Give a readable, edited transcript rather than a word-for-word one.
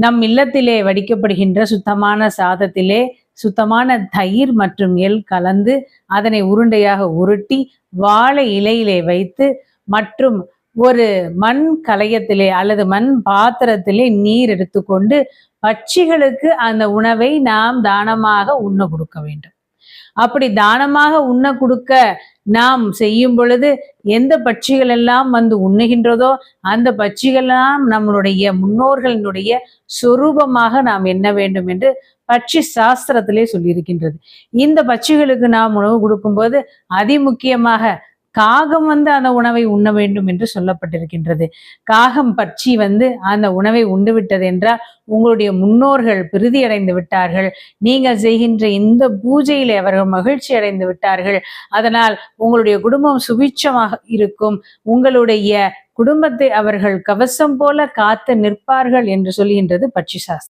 நம் இல்லத்திலே வடிக்கப்படுகின்ற சுத்தமான சாதத்திலே சுத்தமான தயிர் மற்றும் எள் கலந்து அதனை உருண்டையாக உருட்டி வாழை இலையிலே வைத்து மற்றும் ஒரு மண் கலயத்திலே அல்லது மண் பாத்திரத்திலே நீர் எடுத்துக்கொண்டு பட்சிகளுக்கு அந்த உணவை நாம் தானமாக உண்ண கொடுக்க வேண்டும். அப்படி தானமாக உண்ண கொடுக்க நாம் செய்யும் பொழுது எந்த பட்சிகள் எல்லாம் வந்து உண்ணுகின்றதோ அந்த பட்சிகளெல்லாம் நம்மளுடைய முன்னோர்களினுடைய சொரூபமாக நாம் எண்ண வேண்டும் என்று பட்சி சாஸ்திரத்திலே சொல்லியிருக்கின்றது. இந்த பட்சிகளுக்கு நாம் உணவு கொடுக்கும்போது அதிமுக்கியமாக காகம் வந்து அந்த உணவை உண்ண வேண்டும் என்று சொல்லப்பட்டிருக்கின்றது. காகம் பட்சி வந்து அந்த உணவை உண்டு விட்டது என்றால் உங்களுடைய முன்னோர்கள் பிரிதி அடைந்து விட்டார்கள், நீங்கள் செய்கின்ற இந்த பூஜையிலே அவர்கள் மகிழ்ச்சி அடைந்து விட்டார்கள், அதனால் உங்களுடைய குடும்பம் சுபிட்சமாக இருக்கும், உங்களுடைய குடும்பத்தை அவர்கள் கவசம் போல காத்து நிற்பார்கள் என்று சொல்கின்றது பட்சி சாஸ்திரம்.